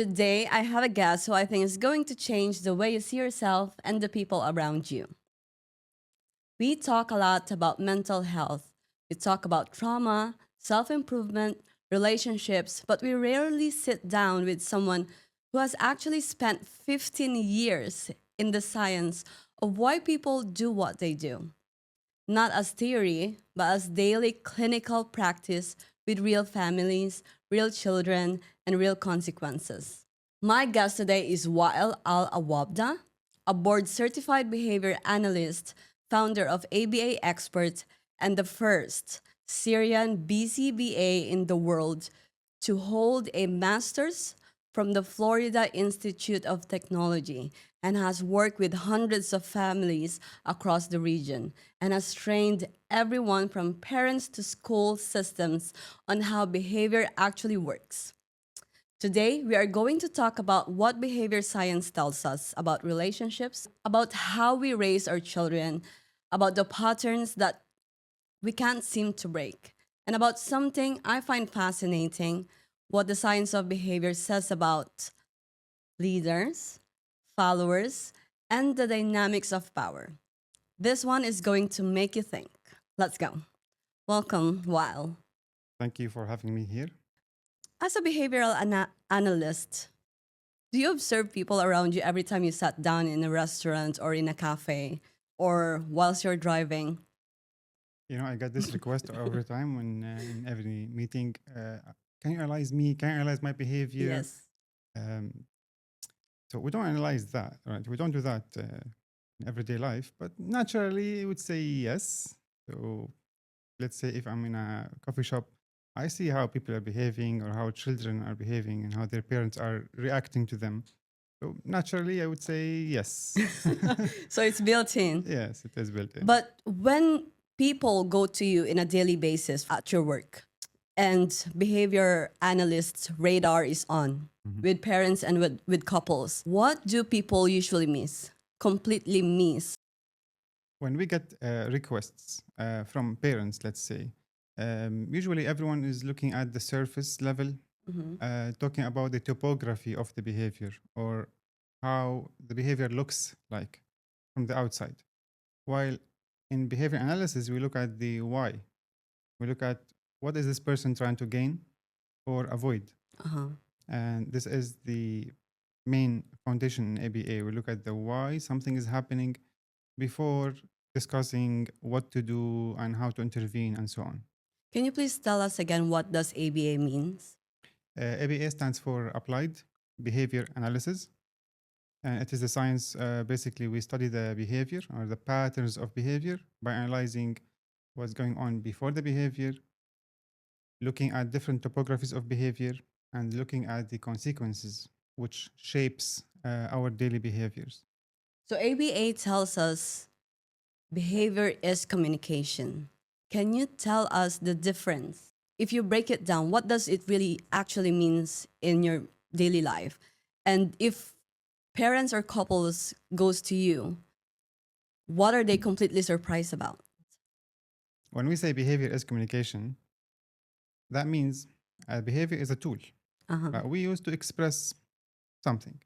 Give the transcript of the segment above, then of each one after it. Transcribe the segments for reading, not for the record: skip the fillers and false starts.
Today, I have a guest who I think is going to change the way you see yourself and the people around you. We talk a lot about mental health. We talk about trauma, self improvement, relationships, but we rarely sit down with someone who has actually spent 15 years in the science of why people do what they do. Not as theory, but as daily clinical practice with real families, real children, and real consequences. My guest today is Wael Al Awabdah, a board certified behavior analyst, founder of ABA Expert, and the first Syrian BCBA in the world to hold a master's from the Florida Institute of Technology and has worked with hundreds of families across the region and has trained everyone from parents to school systems on how behavior actually works. Today, we are going to talk about what behavior science tells us about relationships, about how we raise our children, about the patterns that we can't seem to break, and about something I find fascinating what the science of behavior says about leaders, followers, and the dynamics of power. This one is going to make you think. Let's go. Welcome, Wael. Thank you for having me here. As a behavioral analyst, do you observe people around you every time you sat down in a restaurant or in a cafe or whilst you're driving? I get this request every time when in every meeting. Can you analyze me? Can you analyze my behavior? Yes. Um, so we don't analyze that, right? We don't do that in everyday life, but naturally, I would say yes. So let's say if I'm in a coffee shop, I see how people are behaving or how children are behaving and how their parents are reacting to them. So naturally, I would say yes. So it's built in. Yes, it is built in. But when people go to you in a daily basis at your work and behavior analysts radar is on Mhm. with parents and with couples, what do people usually miss? Completely miss. When we get requests from parents, let's say, usually everyone is looking at the surface level, Mhm. talking about the topography of the behavior or how the behavior looks like from the outside. While in behavior analysis, we look at the why. We look at what is this person trying to gain or avoid. Uh-huh. And this is the main foundation in ABA. We look at the why something is happening before discussing what to do and how to intervene and so on. Can you please tell us again what does ABA means? ABA stands for Applied Behavior Analysis. And it is a science, basically, we study the behavior or the patterns of behavior by analyzing what's going on before the behavior, looking at different topographies of behavior, and looking at the consequences which shapes our daily behaviors. So ABA tells us behavior is communication. Can you tell us the difference? If you break it down, what does it really actually means in your daily life? And if parents or couples goes to you, what are they completely surprised about? When we say behavior is communication, that means behavior is a tool Uh-huh. that we use to express something.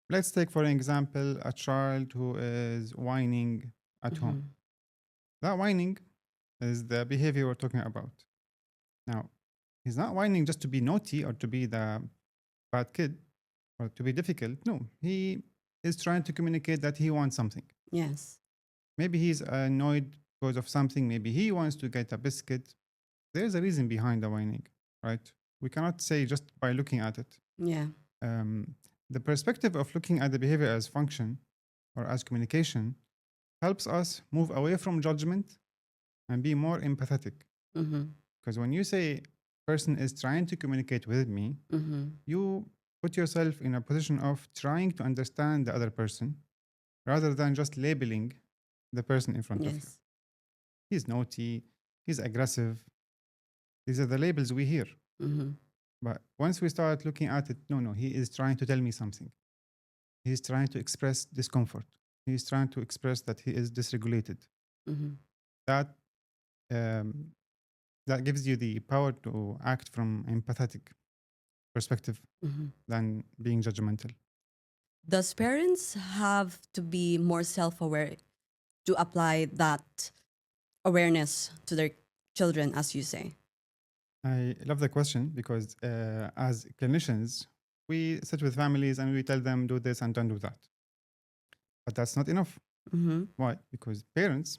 Let's take, for example, a child who is whining at home. Mhm. That whining is the behavior we're talking about. Now, he's not whining just to be naughty or to be the bad kid or to be difficult. No, he is trying to communicate that he wants something. Yes. Maybe he's annoyed because of something. Maybe he wants to get a biscuit. There is a reason behind the whining, right? We cannot say just by looking at it. Yeah. Um, the perspective of looking at the behavior as function or as communication helps us move away from judgment and be more empathetic. Mm-hmm. Because when you say person is trying to communicate with me, Mm-hmm. you put yourself in a position of trying to understand the other person rather than just labeling the person in front of you. Yes. He's naughty, he's aggressive. These are the labels we hear. Mm-hmm. But once we start looking at it, no, he is trying to tell me something. He's trying to express discomfort. He's trying to express that he is dysregulated. Mm-hmm. That um, that gives you the power to act from empathetic. perspective Mhm. than being judgmental. Does parents have to be more self-aware to apply that awareness to their children, as you say? I love the question because as clinicians, we sit with families and we tell them do this and don't do that. But that's not enough. Mm-hmm. Why? Because parents,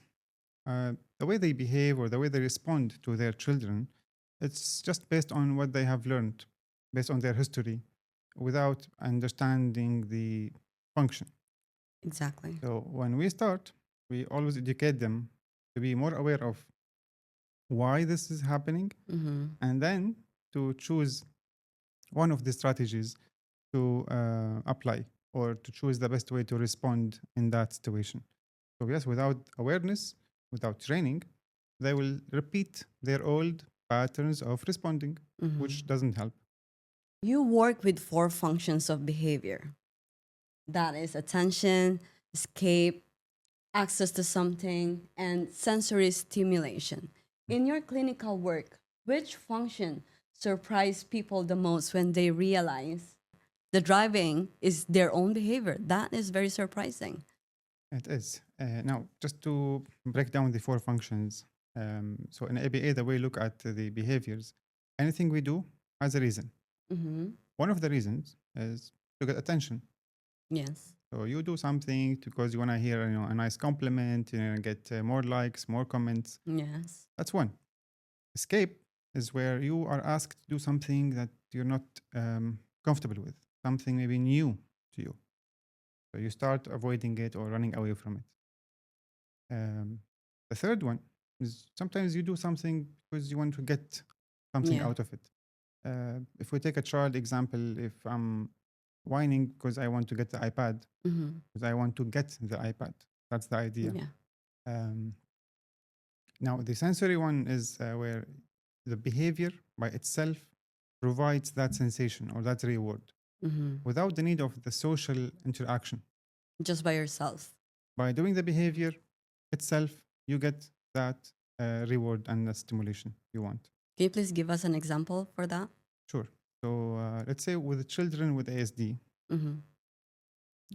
the way they behave or the way they respond to their children, it's just based on what they have learned, based on their history, without understanding the function. Exactly. So when we start, we always educate them to be more aware of why this is happening Mm-hmm. and then to choose one of the strategies to apply or to choose the best way to respond in that situation. So, yes, without awareness, without training, they will repeat their old patterns of responding, Mm-hmm. which doesn't help. You work with four functions of behavior. That is attention, escape, access to something, and sensory stimulation. In your clinical work, which function surprised people the most when they realize the driving is their own behavior? That is very surprising. It is. Now, just to break down the four functions. So, in ABA, the way we look at the behaviors, anything we do has a reason. Mm-hmm. One of the reasons is to get attention. Yes. So you do something because you want to hear, a nice compliment, get more likes, more comments. Yes. That's one. Escape is where you are asked to do something that you're not comfortable with, something maybe new to you. So you start avoiding it or running away from it. The third one is sometimes you do something because you want to get something Yeah. out of it. If we take a child example, if I'm whining because I want to get the iPad, Mm-hmm. because I want to get the iPad, that's the idea. Yeah. Um, Now, the sensory one is where the behavior by itself provides that sensation or that reward Mm-hmm. without the need of the social interaction. Just by yourself. By doing the behavior itself, you get that reward and the stimulation you want. Can you please give us an example for that? Sure. So, let's say with children with ASD, Mm-hmm.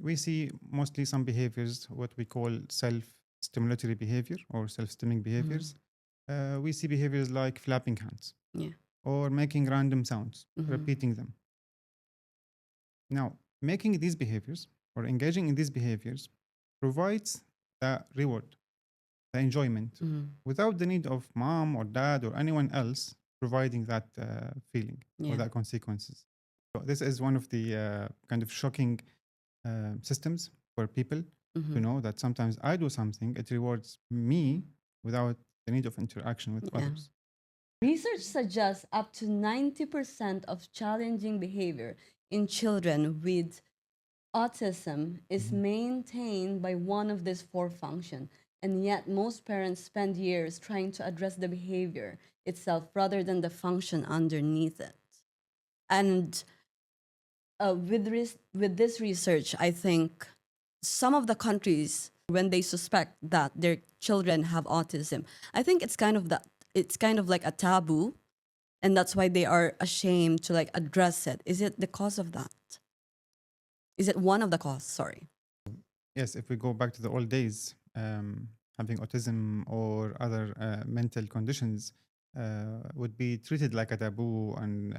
we see mostly some behaviors, what we call self stimulatory behavior or self stimming Mm-hmm. behaviors. We see behaviors like flapping hands Yeah. or making random sounds, Mm-hmm. repeating them. Now, making these behaviors or engaging in these behaviors provides the reward, the enjoyment, Mm-hmm. without the need of mom or dad or anyone else providing that feeling or Yeah. that consequences. So this is one of the kind of shocking systems for people to Mm-hmm. know that sometimes I do something, it rewards me without the need of interaction with Yeah. others. Research suggests up to 90% of challenging behavior in children with autism is Mhm. maintained by one of these four functions. And yet, most parents spend years trying to address the behavior itself rather than the function underneath it. And with this research, I think some of the countries, when they suspect that their children have autism, I think it's kind of like a taboo, and that's why they are ashamed to like address it. Is it the cause of that? Is it one of the cause? Sorry. Yes, if we go back to the old days, having autism or other mental conditions would be treated like a taboo, and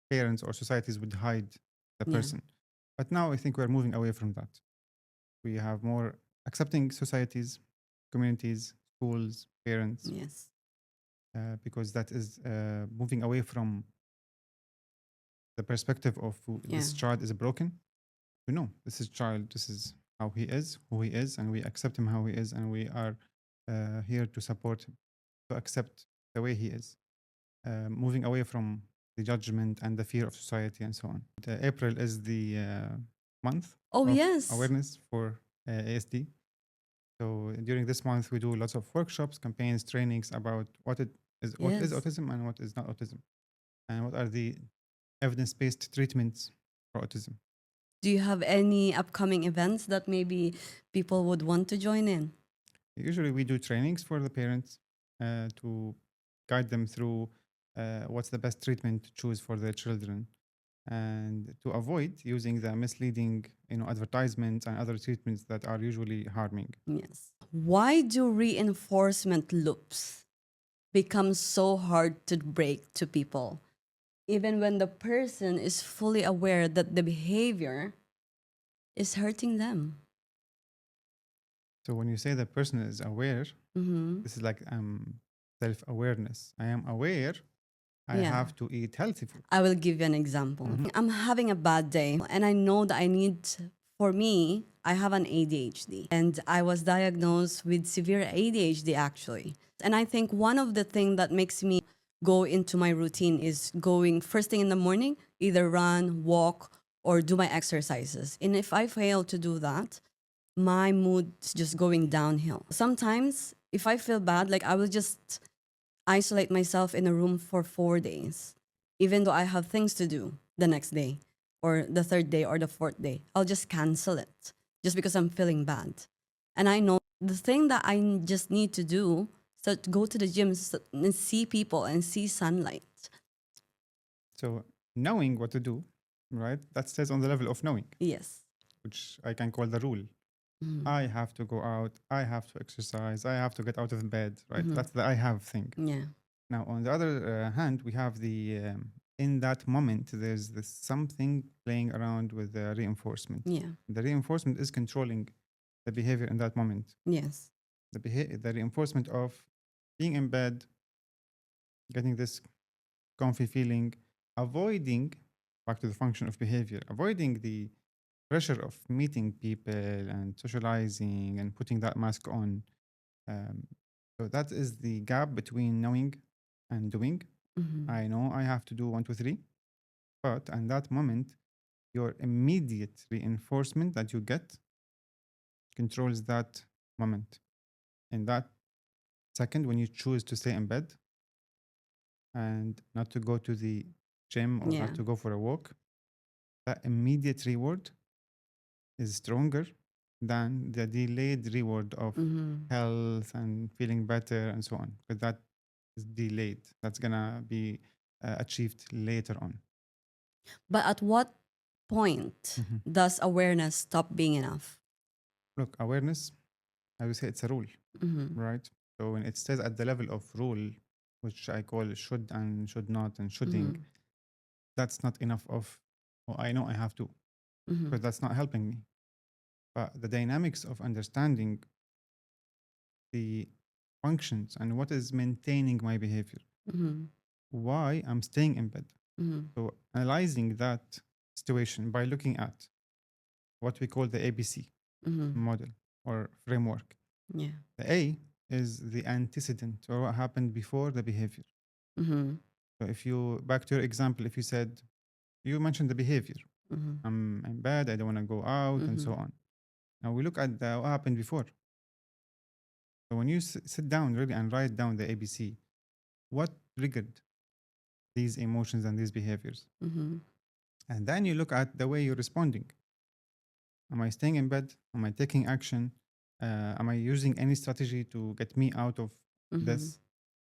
parents or societies would hide the Yeah. person. But now I think we're moving away from that. We have more accepting societies, communities, schools, parents, Yes. because that is moving away from the perspective of Yeah. this child is broken. We know this is child, this is how he is, who he is, and we accept him how he is, and we are here to support him, to accept the way he is, moving away from the judgment and the fear of society and so on. April is the month Oh of yes. awareness for ASD. So during this month, we do lots of workshops, campaigns, trainings about what is Yes. autism and what is not autism, and what are the evidence-based treatments for autism. Do you have any upcoming events that maybe people would want to join in? Usually, we do trainings for the parents to guide them through what's the best treatment to choose for their children. and to avoid using the misleading, advertisements and other treatments that are usually harming. Yes. Why do reinforcement loops become so hard to break to people, even when the person is fully aware that the behavior is hurting them? So when you say the person is aware, Mm-hmm. this is like self-awareness. I am aware I Yeah. have to eat healthy food. I will give you an example. I'm having a bad day and I know that for me, I have an ADHD and I was diagnosed with severe ADHD actually. And I think one of the things that makes me go into my routine is going first thing in the morning, either run, walk, or do my exercises. And if I fail to do that, my mood's just going downhill. Sometimes if I feel bad, like I will just isolate myself in a room for 4 days, even though I have things to do the next day or the third day or the fourth day. I'll just cancel it just because I'm feeling bad. And I know the thing that I just need to do is to go to the gym and see people and see sunlight. So knowing what to do, right? That stays on the level of knowing, Yes. which I can call the rule. Mhm. I have to go out. I have to exercise. I have to get out of bed, right? Mhm. That's the I have thing. Yeah. Now, on the other hand, we have in that moment, there's this something playing around with the reinforcement. Yeah. The reinforcement is controlling the behavior in that moment. Yes. The reinforcement of being in bed, getting this comfy feeling, avoiding, back to the function of behavior, avoiding the pressure of meeting people and socializing and putting that mask on. Um, so that is the gap between knowing and doing. Mhm. I know I have to do one, two, three, but in that moment, your immediate reinforcement that you get controls that moment. In that second, when you choose to stay in bed and not to go to the gym or Yeah. not to go for a walk, that immediate reward is stronger than the delayed reward of Mhm. health and feeling better and so on. Because that is delayed. That's gonna be achieved later on. But at what point Mhm. does awareness stop being enough? Look, awareness, I would say it's a rule, Mhm. right? So when it stays at the level of rule, which I call should and should not and shoulding, Mhm. that's not enough of, oh, I know I have to, Mhm. because that's not helping me. But the dynamics of understanding the functions and what is maintaining my behavior, Mhm. why I'm staying in bed. Mhm. So analyzing that situation by looking at what we call the ABC Mhm. model or framework. Yeah. The A is the antecedent or what happened before the behavior. Mhm. So if you back to your example, if you said you mentioned the behavior, Mhm. I'm in bed, I don't want to go out, and so Mhm. on. Now we look at what happened before. So when you sit down really and write down the ABC, what triggered these emotions and these behaviors? Mhm. And then you look at the way you're responding. Am I staying in bed? Am I taking action? Am I using any strategy to get me out of Mhm. this?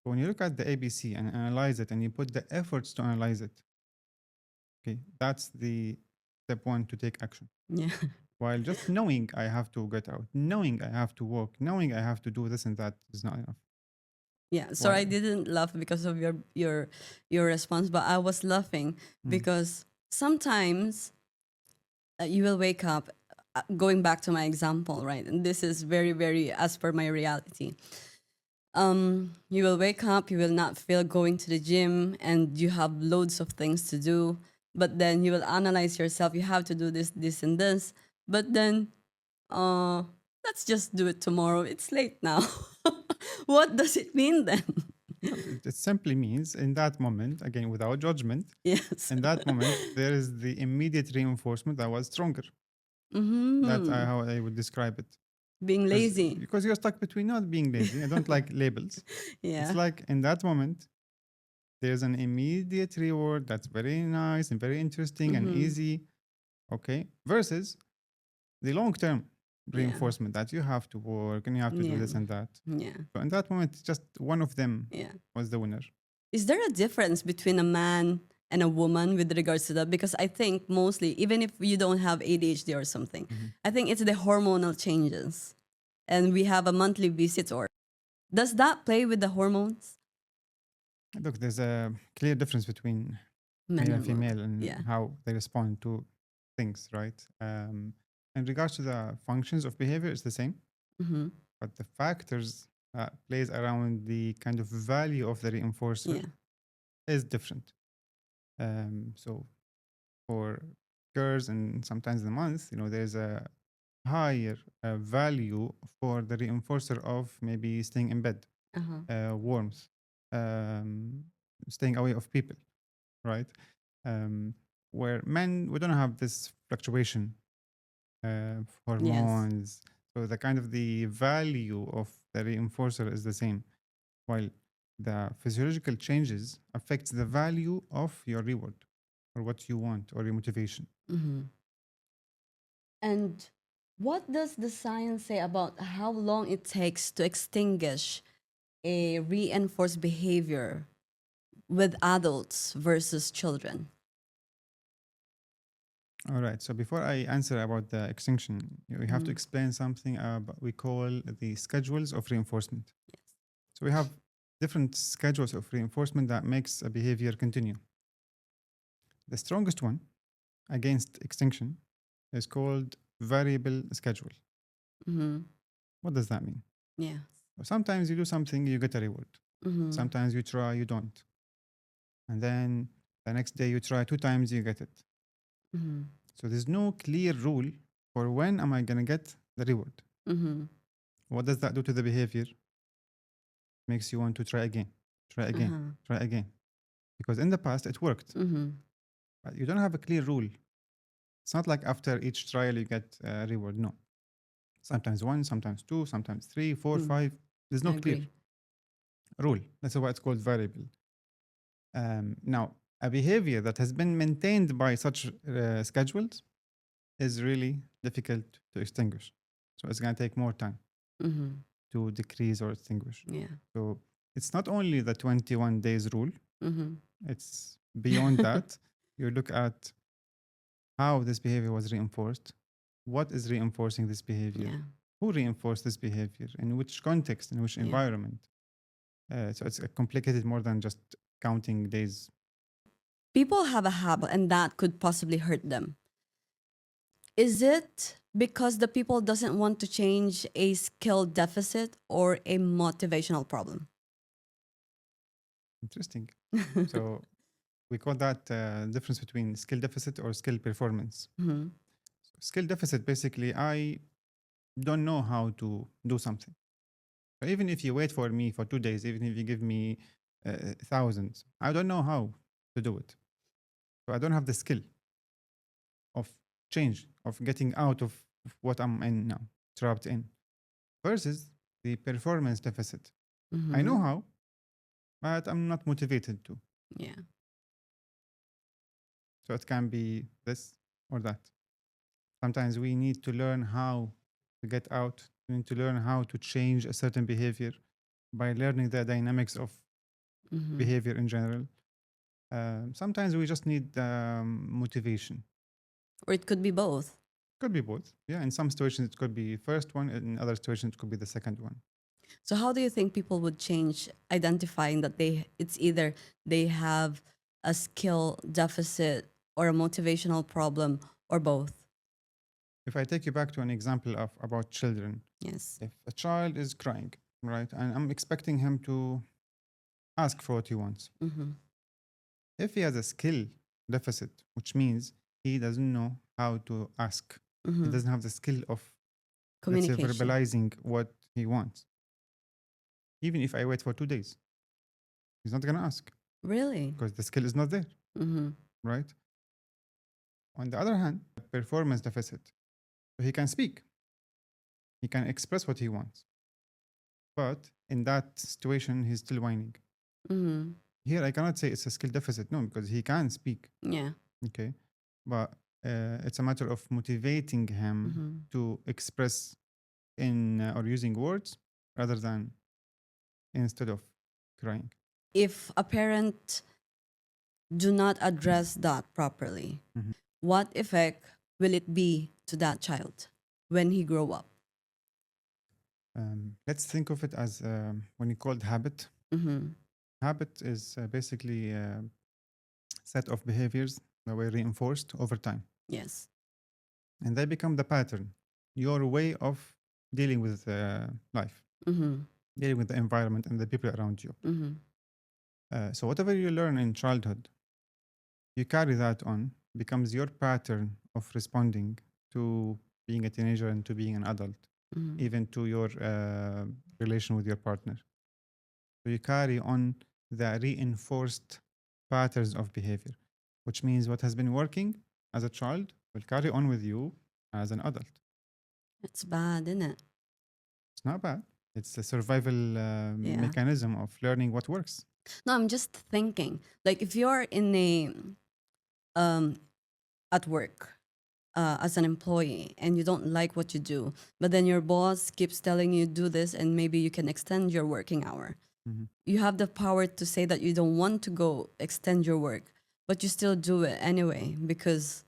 So when you look at the ABC and analyze it and you put the efforts to analyze it, okay, that's the step one to take action. Yeah. While just knowing I have to get out, knowing I have to walk, knowing I have to do this and that is not enough. Yeah. So Why? I didn't laugh because of your response, but I was laughing Mm, because sometimes you will wake up. Going back to my example, right? And this is very, very as per my reality. You will wake up, you will not feel going to the gym, and you have loads of things to do. But then you will analyze yourself. You have to do this, this, and this. But then, uh, let's just do it tomorrow. It's late now. What does it mean then? no, it simply means in that moment, again, without judgment, Yes. in that moment, there is the immediate reinforcement that was stronger. That's Mm-hmm. how I would describe it. Being Because lazy. because you're stuck between not being lazy. I don't like labels. It's Yeah. like in that moment, there's an immediate reward that's very nice and very interesting and Mm-hmm. easy. Okay. Versus the long term Yeah. reinforcement that you have to work and you have to do Yeah. this and that. Yeah. So in that moment, just one of them Yeah. was the winner. Is there a difference between a man and a woman with regards to that? Because I think mostly, even if you don't have ADHD or something, I think it's the hormonal changes. And we have a monthly visit, or does that play with the hormones? Look, there's a clear difference between Men male and and women. female and Yeah. how they respond to things, right? In regards to the functions of behavior, it's the same, Mm-hmm. but the factors that plays around the kind of value of the reinforcer Yeah. is different. So for girls and sometimes the month, there's a higher value for the reinforcer of maybe staying in bed, warmth, um, staying away of people, right? Um, where men, we don't have this fluctuation of Yes. hormones. So the kind of the value of the reinforcer is the same, while the physiological changes affects the value of your reward or what you want or your motivation. Mm-hmm. And what does the science say about how long it takes to extinguish a reinforced behavior with adults versus children? All right. So before I answer about the extinction, we have to Mhm. explain something we call the schedules of reinforcement. So we have different schedules of reinforcement that makes a behavior continue. The strongest one against extinction is called variable schedule. Mm-hmm. What does that mean? Yeah. Sometimes you do something, you get a reward. Mm-hmm. Sometimes you try, you don't. And then the next day you try 2 times, you get it. Mm-hmm. So there's no clear rule for when am I going to get the reward. Mm-hmm. What does that do to the behavior? Makes you want to try again, try again, Uh-huh. try again. Because in the past it worked, Mm-hmm. but you don't have a clear rule. It's not like after each trial you get a reward. No. Sometimes one, sometimes two, sometimes three, four, Mm. five. There's I no clear agree. rule. That's why it's called variable. Now, a behavior that has been maintained by such schedules is really difficult to extinguish. So it's going to take more time Mm-hmm. to decrease or extinguish. Yeah. So it's not only the 21 days rule, Mm-hmm. it's beyond that. You look at how this behavior was reinforced, what is reinforcing this behavior, Yeah. who reinforced this behavior, in which context, in which Yeah. environment. So it's complicated more than just counting days. People have a habit and that could possibly hurt them. Is it because the people doesn't want to change a skill deficit or a motivational problem? Interesting. So we call that difference between skill deficit or skill performance. Mm-hmm. Skill deficit, basically, I don't know how to do something. So even if you wait for me for 2 days, even if you give me thousands, I don't know how to do it. So I don't have the skill of change, of getting out of what I'm in now, trapped in. Versus the performance deficit. I know Mm-hmm. how, but I'm not motivated to. Yeah. So it can be this or that. Sometimes we need to learn how to get out. We need to learn how to change a certain behavior by learning the dynamics of Mm-hmm. behavior in general. Sometimes we just need motivation. Or it could be both. Could be both. Yeah, in some situations it could be first one, in other situations it could be the second one. So how do you think people would change identifying that it's either they have a skill deficit or a motivational problem or both? If I take you back to an example of about children, Yes. if a child is crying, right, and I'm expecting him to ask for what he wants. Mm-hmm. If he has a skill deficit, which means he doesn't know how to ask, he Mm-hmm. doesn't have the skill of, let's say, Communication. verbalizing what he wants. Even if I wait for 2 days, he's not going to ask Really? because the skill is not there, Mm-hmm. right? On the other hand, performance deficit. So he can speak, he can express what he wants, but in that situation, he's still whining. Mm-hmm. Here, I cannot say it's a skill deficit, no, because he can speak, Yeah. okay? But it's a matter of motivating him Mm-hmm. to express in or using words rather than instead of crying. If a parent do not address that properly, Mhm. what effect will it be to that child when he grow up? Let's think of it as when you call it habit. Mm-hmm. Habit is basically a set of behaviors that were reinforced over time, Yes. and they become the pattern, your way of dealing with life, Mm-hmm. dealing with the environment and the people around you. Mm-hmm. So whatever you learn in childhood, you carry that on, becomes your pattern of responding to being a teenager and to being an adult, Mm-hmm. even to your relation with your partner. So you carry on the reinforced patterns of behavior, which means what has been working as a child will carry on with you as an adult. It's bad, isn't it? It's not bad. It's a survival Yeah. mechanism of learning what works. No, I'm just thinking, like if you're in a um at work as an employee and you don't like what you do, but then your boss keeps telling you do this and maybe you can extend your working hour. Mhm. You have the power to say that you don't want to go extend your work, but you still do it anyway because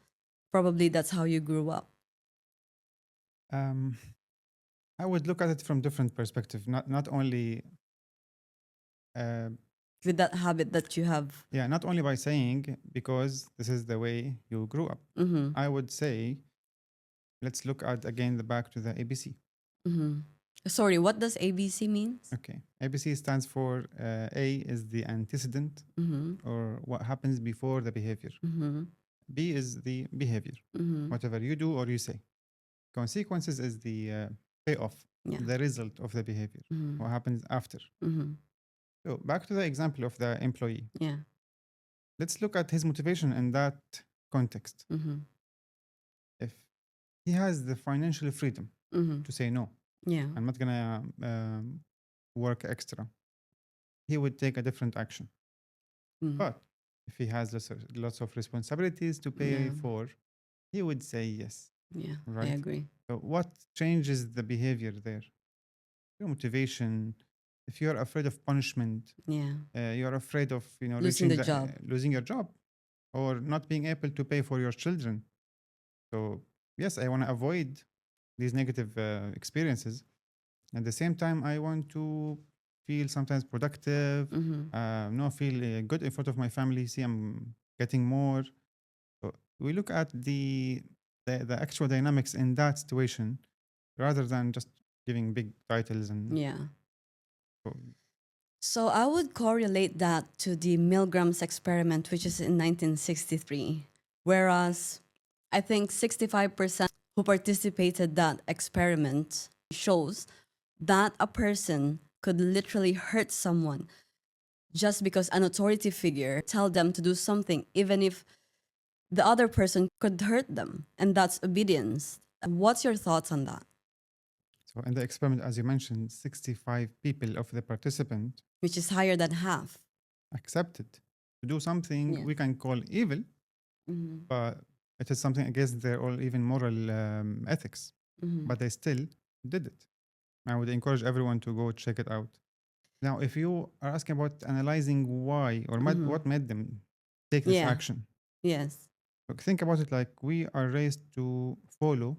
probably that's how you grew up Um, I would look at it from different perspective, not only uh, with that habit that you have. yeah, not only by saying because this is the way you grew up. Mm-hmm. I would say let's look at again the back to the ABC. Mm-hmm. Sorry, what does ABC means? Okay, ABC stands for A is the antecedent Mm-hmm. or what happens before the behavior. Mm-hmm. B is the behavior, Mm-hmm. whatever you do or you say. Consequences is the payoff, Yeah. the result of the behavior, Mm-hmm. what happens after. Mm-hmm. So back to the example of the employee. Yeah. Let's look at his motivation in that context. Mm-hmm. If he has the financial freedom Mm-hmm. to say no, Yeah. I'm not gonna work extra, he would take a different action. Mm. But if he has lots of responsibilities to pay Yeah. for, he would say yes, Yeah. I right? agree. So what changes the behavior there? Your motivation. If you're afraid of punishment, Yeah. you're afraid of Losing reaching the the job. losing your job or not being able to pay for your children. So yes, I want to avoid these negative experiences. At the same time, I want to feel sometimes productive, Mm-hmm. feel good in front of my family. See, I'm getting more. So we look at the actual dynamics in that situation rather than just giving big titles and Yeah. so, So I would correlate that to the Milgram's experiment, which is in 1963. Whereas I think 65% who participated that experiment shows that a person could literally hurt someone just because an authority figure tell them to do something, even if the other person could hurt them. And that's obedience. What's your thoughts on that? so in the experiment, as you mentioned, 65 people of the participant Which is higher than half. accepted to do something Yeah. we can call evil, Mm-hmm. but it is something against their or even moral ethics. Mm-hmm. But they still did it. I would encourage everyone to go check it out. Now, if you are asking about analyzing why or Mm-hmm. what made them take this Yeah. action, Yes. look, think about it like we are raised to follow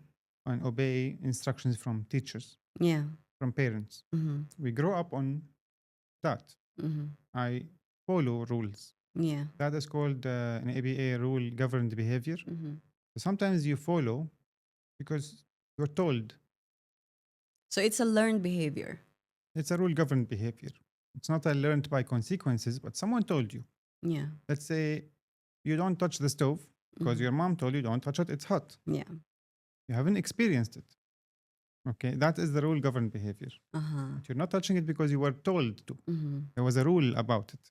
and obey instructions from teachers, Yeah. from parents. Mm-hmm. We grow up on that. Mm-hmm. I follow rules. Yeah. That is called an ABA rule governed behavior. Mm-hmm. Sometimes you follow because you're told. So it's a learned behavior. It's a rule governed behavior. It's not a learned by consequences, but someone told you. Yeah. Let's say you don't touch the stove because Mm-hmm. your mom told you don't touch it, it's hot. Yeah. You haven't experienced it. Okay, that is the rule governed behavior. Uh-huh. But you're not touching it because you were told to. Mm-hmm. There was a rule about it.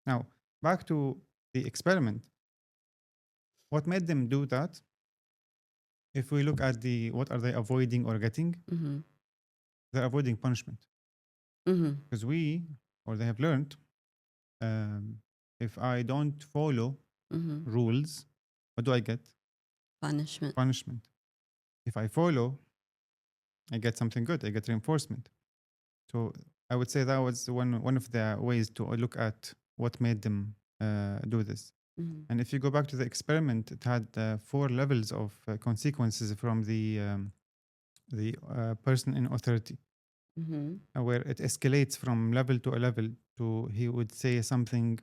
Now, back to the experiment. What made them do that? If we look at the what are they avoiding or getting, Mm-hmm. they're avoiding punishment. Mm-hmm. Because we, or they have learned, if I don't follow Mm-hmm. rules, what do I get? Punishment. Punishment. If I follow, I get something good. I get reinforcement. So I would say that was one of the ways to look at what made them do this. Mhm. And if you go back to the experiment, it had 4 levels of consequences from the person in authority, Mhm. where it escalates from level to a level to he would say something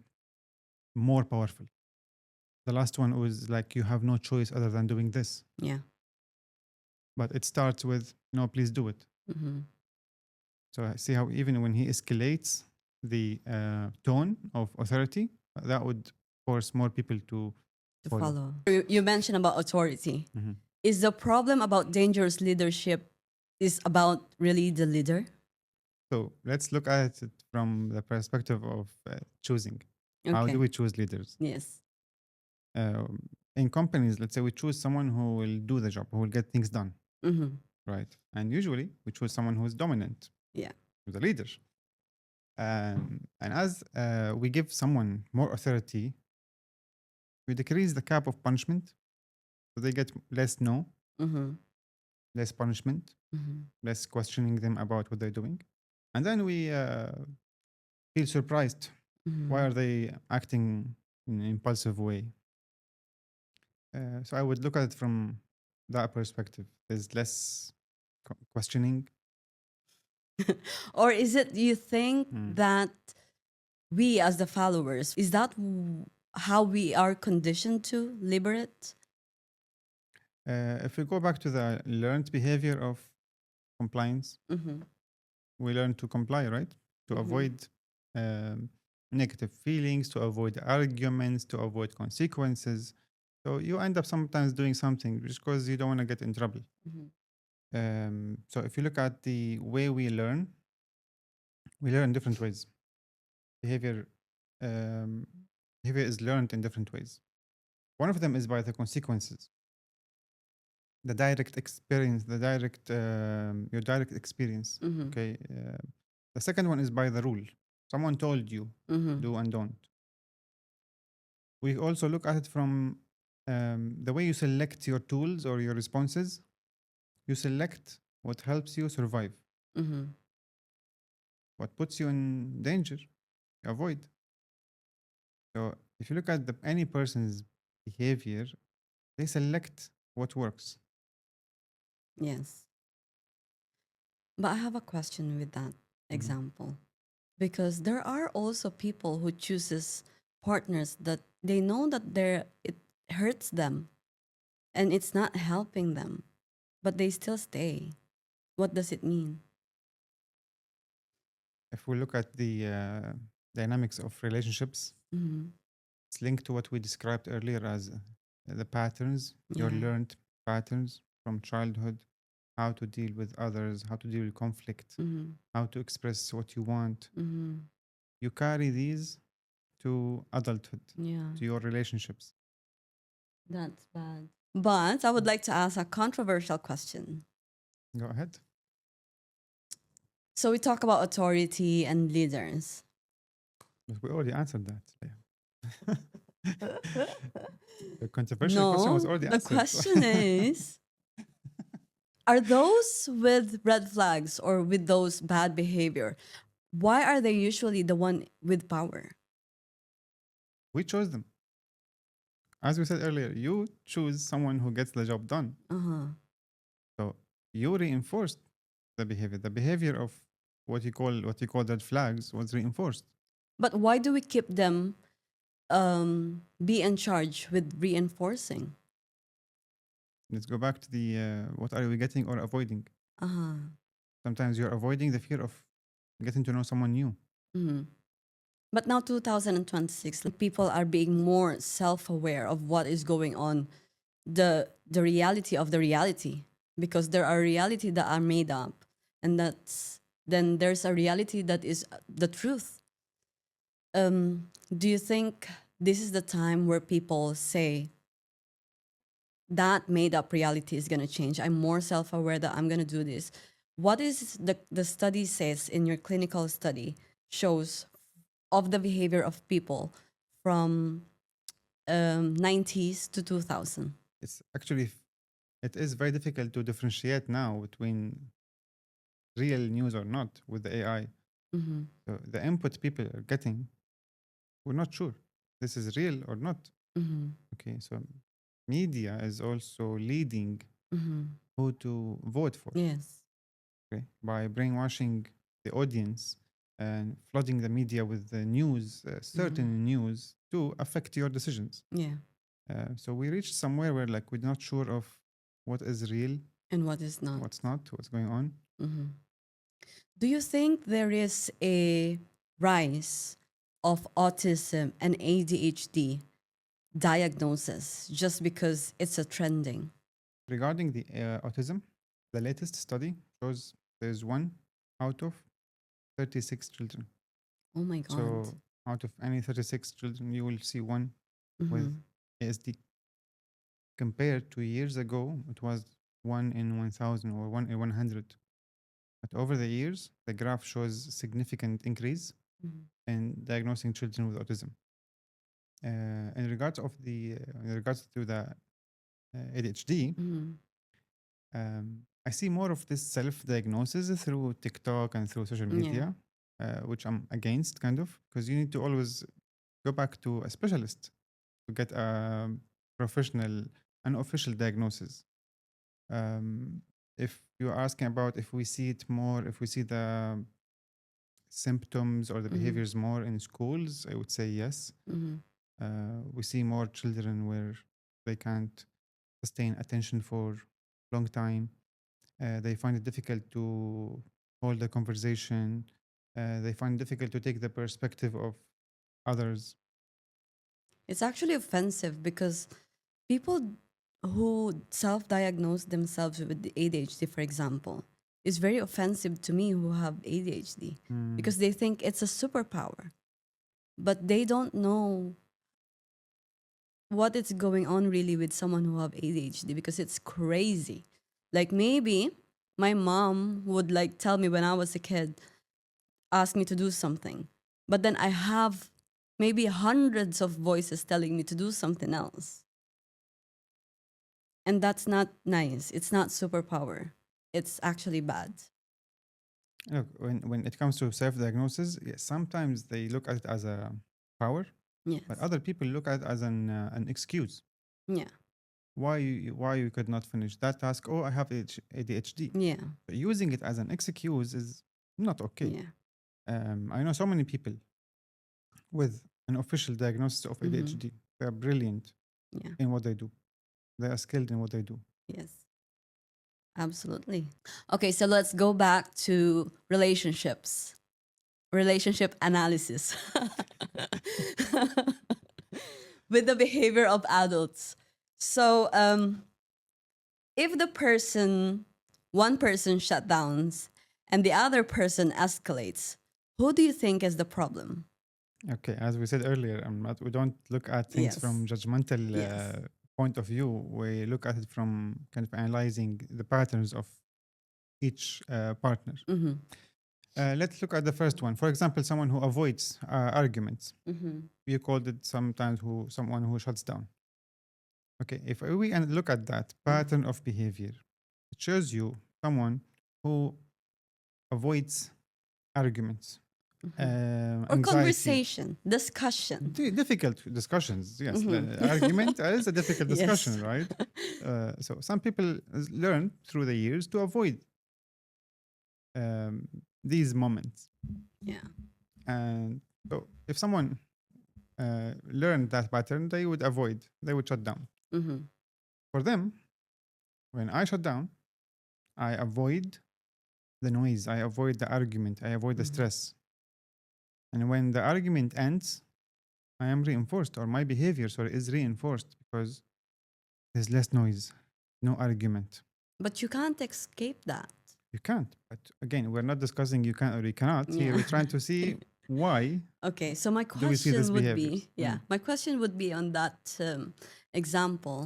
more powerful. The last one was like, you have no choice other than doing this. Yeah. But it starts with, no, please do it. Mhm. So I see how even when he escalates the tone of authority, that would force more people to To follow. follow. You mentioned about authority. Mhm. Is the problem about dangerous leadership is about really the leader? So let's look at it from the perspective of choosing. How do Okay. we choose leaders? Yes. In companies, let's say we choose someone who will do the job, who will get things done, Mm-hmm. right? And usually we choose someone who is dominant, Yeah. who's a leader. And as we give someone more authority, we decrease the cap of punishment. So they get less no, Mm-hmm. less punishment, Mm-hmm. less questioning them about what they're doing. And then we feel surprised. Why Mm-hmm. are they acting in an impulsive way? So I would look at it from that perspective. There's less questioning. Or is it you think Mm. that we as the followers, is that how we are conditioned to liberate? If we go back to the learned behavior of compliance, Mm-hmm. we learn to comply, right? To Mm-hmm. avoid um, negative feelings, to avoid arguments, to avoid consequences. So you end up sometimes doing something just because you don't want to get in trouble. Mm-hmm. So if you look at the way we learn in different ways. Behavior, um, behavior is learned in different ways. One of them is by the consequences, the direct experience, your direct experience. Mm-hmm. Okay. The second one is by the rule. Someone told you Mm-hmm. do and don't. We also look at it from the way you select your tools or your responses. You select what helps you survive, Mm-hmm. what puts you in danger, you avoid. So if you look at any person's behavior, they select what works. Yes. But I have a question with that Mhm. example. Because there are also people who chooses partners that they know that it hurts them and it's not helping them, but they still stay. What does it mean? If we look at the dynamics of relationships, Mm-hmm. it's linked to what we described earlier as the patterns, your Yeah. learned patterns from childhood, how to deal with others, how to deal with conflict, Mm-hmm. how to express what you want. Mm-hmm. You carry these to adulthood, Yeah. to your relationships. That's bad. But I would like to ask a controversial question. Go ahead. So we talk about authority and leaders. But we already answered that. The controversial question was No, already the answered. question is, are those with red flags or with those bad behavior, why are they usually the one with power? We chose them. As we said earlier, you choose someone who gets the job done. Uh-huh. So you reinforced the behavior. The behavior of what you call red flags was reinforced. But why do we keep them be in charge with reinforcing? Let's go back to the what are we getting or avoiding? Uh-huh. Sometimes you're avoiding the fear of getting to know someone new. Mm-hmm. But now 2026, people are being more self-aware of what is going on, the reality of the reality, because there are reality that are made up, and that's then there's a reality that is the truth. Do you think this is the time where people say that made up reality is going to change? I'm more self aware that I'm going to do this. What is the study says in your clinical study shows of the behavior of people from 90s to 2000? It's actually it is very difficult to differentiate now between real news or not with the AI. Mm-hmm. So the input people are getting, we're not sure this is real or not. Mhm. Okay, so media is also leading Mhm. who to vote for, Yes. okay, by brainwashing the audience and flooding the media with the news, Mhm. certain news, to affect your decisions. Yeah. So we reached somewhere where like we're not sure of what is real, And what is not? what's not, what's going on. Mhm. Do you think there is a rise of autism and ADHD diagnosis just because it's a trending? Regarding the autism, the latest study shows there's one out of 36 children. Oh my God. So out of any 36 children, you will see one with Mhm. ASD. Compared to years ago, it was 1 in 1,000 or 1 in 100. But over the years, the graph shows significant increase Mhm. in diagnosing children with autism. In regards to the ADHD, Mhm. I see more of this self-diagnosis through TikTok and through social Yeah. media, which I'm against, kind of, because you need to always go back to a specialist to get a professional, unofficial diagnosis. Um, if you're asking about if we see it more, if we see the symptoms or the Mhm. behaviors more in schools, I would say yes. Mhm. We see more children where they can't sustain attention for long time. They find it difficult to hold a conversation. They find it difficult to take the perspective of others. It's actually offensive because people who self-diagnose themselves with the ADHD, for example, is very offensive to me who have ADHD Mm, because they think it's a superpower, but they don't know what is going on really with someone who have ADHD because it's crazy. Like maybe my mom would like tell me when I was a kid, ask me to do something, but then I have maybe hundreds of voices telling me to do something else. And that's not nice. It's not superpower. It's actually bad. Look, when it comes to self-diagnosis, yes, sometimes they look at it as a power, but Yes. other people look at it as an excuse. Yeah. Why you could not finish that task? Oh, I have ADHD. Yeah. But using it as an excuse is not okay. Yeah. I know so many people with an official diagnosis of Mm-hmm. ADHD. They are brilliant Yeah. in what they do. They are skilled in what they do. Yes. Absolutely. Okay, so let's go back to relationships. Relationship analysis with the behavior of adults. So, if one person shut downs and the other person escalates, who do you think is the problem? Okay, as we said earlier, we don't look at things Yes. from judgmental Yes. point of view. We look at it from kind of analyzing the patterns of each partner. Mm-hmm. Let's look at the first one. For example, someone who avoids arguments. Mm-hmm. You called it sometimes someone who shuts down. Okay, if we look at that pattern of behavior, it shows you someone who avoids arguments, Mm-hmm. Or anxiety, conversation, discussion. difficult discussions. Yes, the Mm-hmm. argument is a difficult Yes. discussion, right? So some people learn through the years to avoid um, these moments, Yeah. and so if someone learned that pattern, they would shut down. Mm-hmm. For them, when I shut down, I avoid the noise, I avoid the argument, I avoid the Mm-hmm. stress. And when the argument ends, I am reinforced, or my behavior, sorry, is reinforced because there's less noise, no argument. But you can't escape that. You can't. But again, we're not discussing you can or you cannot. Here, Yeah. we're trying to see why Okay, so my do we see these question would be, behaviors. yeah, my question would be on that example.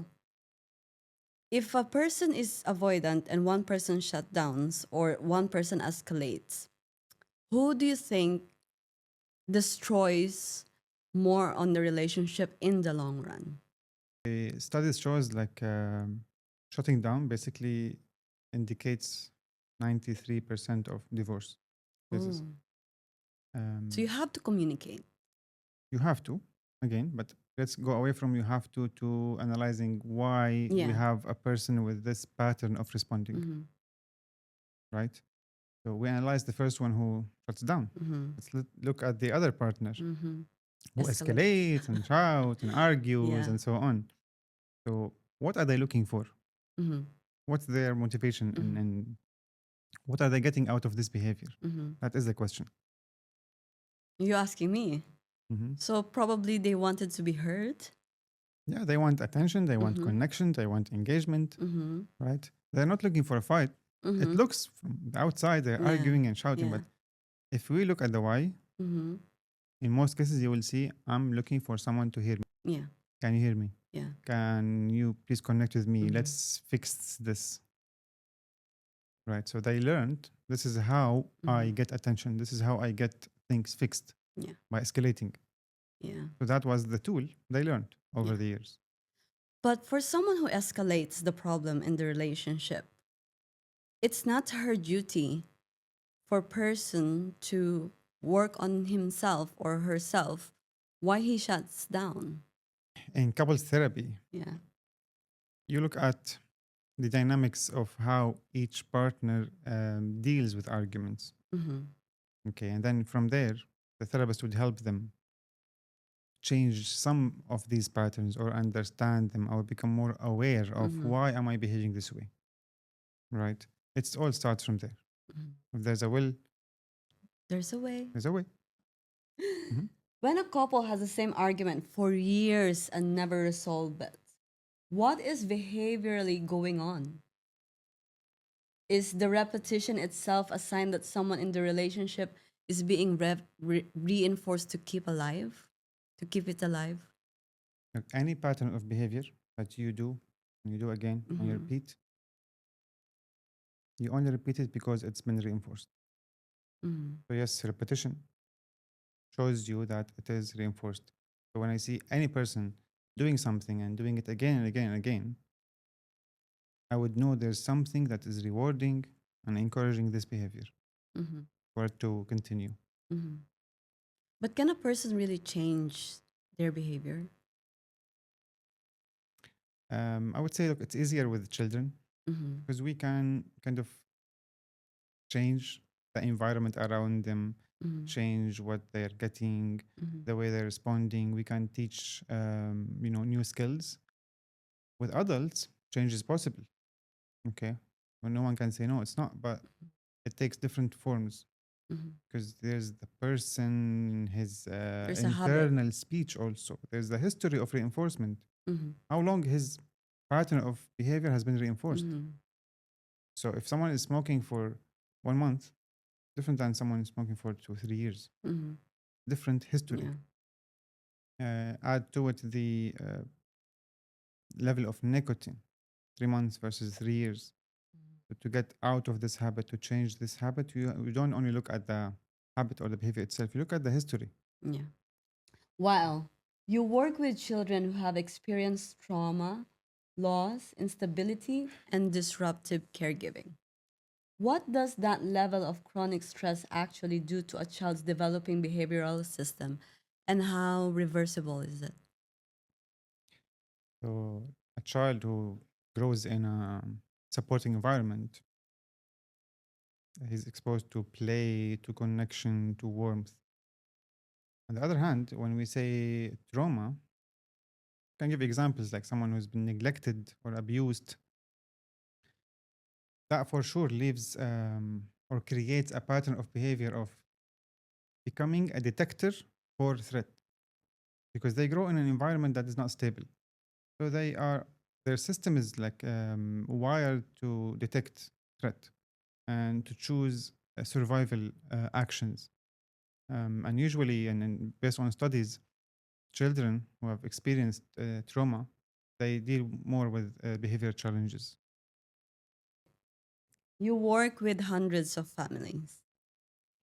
If a person is avoidant and one person shut downs or one person escalates, who do you think destroys more on the relationship in the long run? Studies shows like shutting down basically indicates 93% of divorce cases. Oh, so Um, you have to communicate. you have to. again, but let's go away from you have to analyzing why we Yeah. have a person with this pattern of responding, Mm-hmm. right? So we analyze the first one who shuts down. Mm-hmm. Let's look at the other partner Mm-hmm. who Escalates. escalates and shouts and argues Yeah. and so on. So what are they looking for? Mm-hmm. What's their motivation Mm-hmm. and what are they getting out of this behavior? Mm-hmm. That is the question. You asking me? Hmm. So probably they wanted to be heard. Yeah, they want attention, they want Mm-hmm. connection, they want engagement, Mm-hmm. right? They're not looking for a fight. It Mm-hmm. looks from the outside they're Yeah. arguing and shouting, Yeah. but if we look at the why, Mm-hmm. in most cases you will see I'm looking for someone to hear me. Yeah. Can you hear me? Yeah. Can you please connect with me? Mm-hmm. Let's fix this. Right. So they learned this is how I Mm-hmm. get attention. This is how I get things fixed Yeah. by escalating. Yeah. So that was the tool they learned over Yeah. the years. But for someone who escalates the problem in the relationship, it's not her duty for person to work on himself or herself why he shuts down. In couples therapy, Yeah. you look at the dynamics of how each partner deals with arguments. Mm-hmm. Okay. And then from there, the therapist would help them change some of these patterns or understand them or become more aware of Mm-hmm. why am I behaving this way. Right. It's all starts from there. Mm-hmm. If there's a will, There's a way. there's a way. Mhm. When a couple has the same argument for years and never resolve it, what is behaviorally going on? Is the repetition itself a sign that someone in the relationship is being reinforced to keep alive? To keep it alive? Like any pattern of behavior that you do and you do again and you Mm-hmm. repeat, you only repeat it because it's been reinforced. Mm-hmm. So yes, repetition shows you that it is reinforced. So when I see any person doing something and doing it again and again and again, I would know there's something that is rewarding and encouraging this behavior Mm-hmm. for it to continue. Mm-hmm. But can a person really change their behavior? I would say, look, it's easier with children Mm-hmm. because we can kind of change the environment around them, Mm-hmm. change what they're getting, Mm-hmm. the way they're responding. We can teach, new skills. With adults, change is possible. Okay, well, no one can say no, it's not, but it takes different forms Mm-hmm. because there's the person, his There's a habit. internal speech also. There's the history of reinforcement. Mm-hmm. How long his pattern of behavior has been reinforced. Mm-hmm. So if someone is smoking for 1 month, different than someone smoking for 2 3 years, Mm-hmm. different history. Yeah. Add to it the level of nicotine, 3 months versus 3 years. To get out of this habit, to change this habit, you don't only look at the habit or the behavior itself, you look at the history. Yeah. Wow. You work with children who have experienced trauma, loss, instability, and disruptive caregiving. What does that level of chronic stress actually do to a child's developing behavioral system, and how reversible is it? So a child who grows in a supporting environment, he's exposed to play, to connection, to warmth. On the other hand, when we say trauma, can give examples like someone who's been neglected or abused. That for sure leaves or creates a pattern of behavior of becoming a detector for threat because they grow in an environment that is not stable. So their system is like wired to detect threat and to choose survival actions. And usually, and based on studies, children who have experienced trauma, they deal more with behavior challenges. You work with hundreds of families.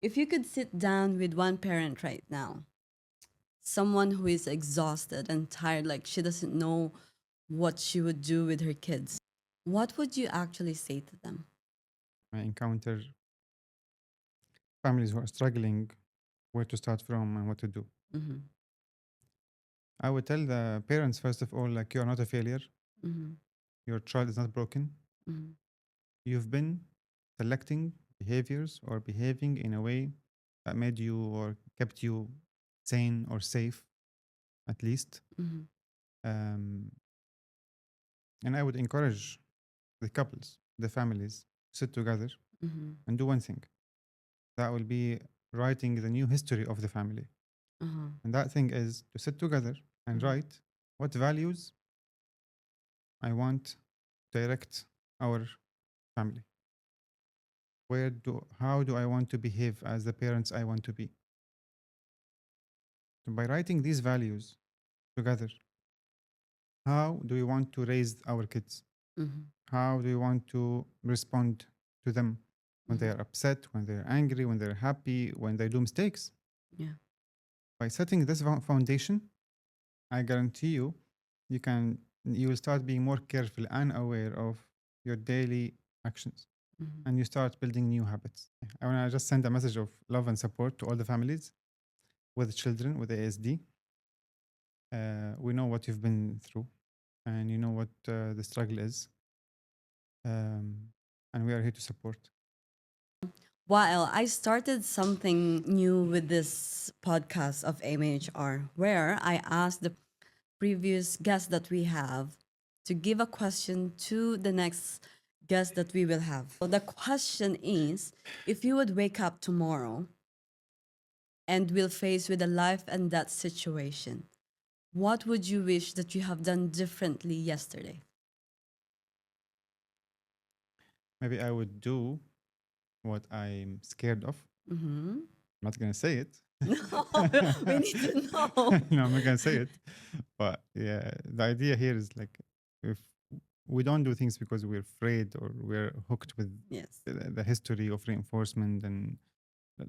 If you could sit down with one parent right now, someone who is exhausted and tired, like she doesn't know what she would do with her kids, what would you actually say to them? I encounter families who are struggling where to start from and what to do. Mm-hmm. I would tell the parents, first of all, like, you're not a failure. Mm-hmm. Your child is not broken. Mm-hmm. You've been selecting behaviors or behaving in a way that made you or kept you sane or safe, at least. Mm-hmm. Um, and I would encourage the couples, the families, to sit together Mm-hmm. and do one thing. That will be writing the new history of the family. Uh-huh. And that thing is to sit together and Mm-hmm. write what values I want to direct our family. How do I want to behave as the parents I want to be? So by writing these values together, how do we want to raise our kids? Mm-hmm. How do we want to respond to them when they Mm-hmm. are upset, when they're angry, when they're happy, when they do mistakes? Yeah. By setting this foundation, I guarantee you, you will start being more careful and aware of your daily actions, Mm-hmm. and you start building new habits. I want to just send a message of love and support to all the families with children with ASD. We know what you've been through, and you know what the struggle is, and we are here to support. While I started something new with this podcast of AMHR, where I asked the previous guest that we have to give a question to the next guest that we will have. So the question is, if you would wake up tomorrow and will face with a life and death situation, what would you wish that you have done differently yesterday? Maybe I would do what I'm scared of. Mm-hmm. I'm not gonna say it. No, we need to know. No, I'm not gonna say it. But yeah, the idea here is like, if we don't do things because we're afraid or we're hooked with Yes. the history of reinforcement and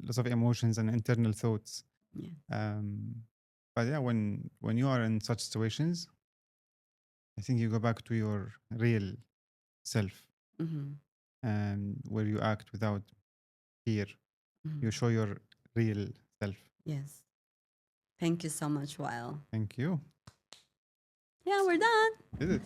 lots of emotions and internal thoughts. Yeah. Um, but yeah, when you are in such situations, I think you go back to your real self, Mm-hmm. and where you act without fear. You Mm-hmm. show your real self. Yes. Thank you so much, Wael. Thank you. Yeah, we're done. Did it?